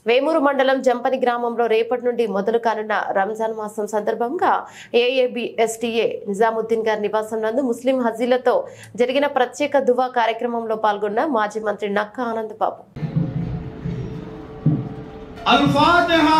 వేమూరు మండలం జంపని గ్రామంలో రేపటి నుండి మొదలు కానున్న రంజాన్ మాసం సందర్భంగా ఏఏబిఎస్టీఏ నిజాముద్దీన్ గారి నివాసం నందు ముస్లిం హజీలతో జరిగిన ప్రత్యేక దువా కార్యక్రమంలో పాల్గొన్న మాజీ మంత్రి నక్కా ఆనంద్ బాబు. అల్-ఫాతిహా.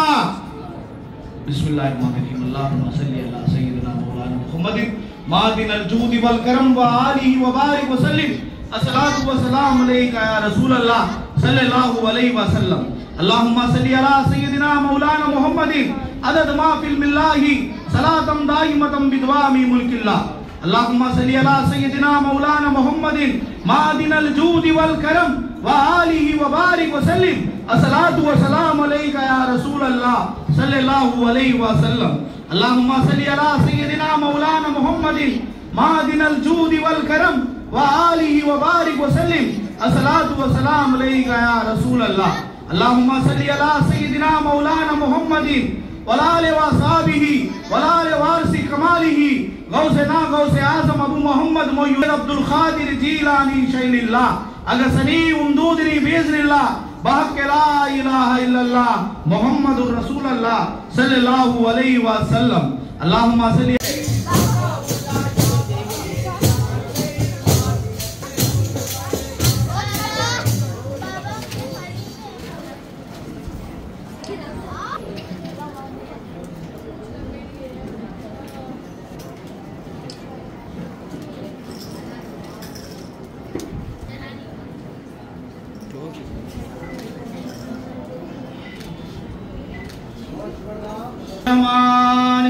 బిస్మిల్లాహిర్-రహ్మానిర్-రహీం. అల్లాహుమ్మా సల్లి అలా సయ్యిదినా మౌలానా ముహమ్మదిన్ మాదినల్ జూది వల్ కరమ్ వ ఆలిహి వ బారిక్ వ సల్లిం. అస్సలాతు వ సలాము అలైకా యా రసూలల్లాహ్ సల్లల్లాహు అలైహి వ సల్లం. అల్లాహుమ్మా సల్లి అలా సయ్యిదినా మౌలానా ముహమ్మదిన్ అదద్ మా ఫిల్ మిల్లాహి సలాతం దాయిమతం బిద్వామి ముల్కిల్లాహ్. అల్లాహుమ్మా సల్లి అలా సయ్యిదినా మౌలానా ముహమ్మదిన్ మాదినల్ జూది వల్ కరమ్ వ ఆలిహి వ బారిక్ వ సల్లిం. అస్సలాతు వ సలాము అలైకా యా రసూలల్లాహ్ సల్లల్లాహు అలైహి వ సల్లం. అల్లాహుమ్మా సల్లి అలా సయ్యిదినా మౌలానా ముహమ్మదిన్ మాదినల్ జూది వల్ కరమ్ వ ఆలిహి వ బారిక్ వ సల్లిం. అస్సలాతు వ సలాము అలైకా యా రసూలల్లాహ్. అల్లాహుమ్మా సల్లి అలా సయ్యిదినా మౌలానా ముహమ్మదిన్ వలాలి వ సాబిహి వలాలి వారిసి కమాలిహి గౌసనా గౌసే ఆజం అబూ ముహమ్మద్ మొయ్యూద్ అబ్దుల్ ఖాదిర్ జీలానీ షైనిల్లాహ్ అగసనీ ఉమ్దూదిని బిఇజ్నిల్లాహ్ బహక్ లా ఇలాహ ఇల్లల్లాహ్ ముహమ్మదుర్ రసూలల్లాహ్ సల్లల్లాహు అలైహి వ సల్లం. అల్లాహుమ్మా సల్లి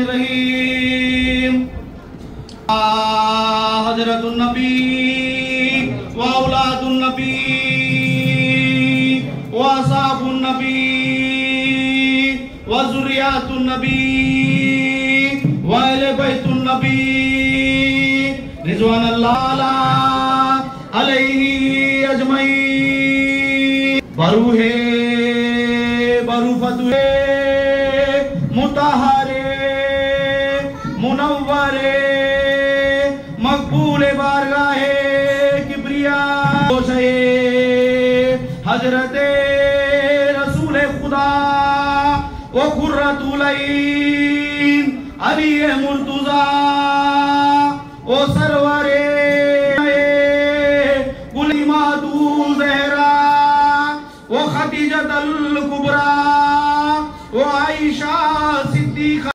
रहीम. हजरतुन नबी व औलादुन नबी व असहाबुन नबी व ज़ुर्रियातुन नबी व अहले बैतुन नबी रिज़वानुल्लाह अलैहि अजमईन. बरूहे बरूफतुहे मुताहरे मुनव्वरे मकबूले बारगाहे किब्रिया हजरते रसूले खुदा व कुर्रतुल ऐन अली मुर्तज़ा ओ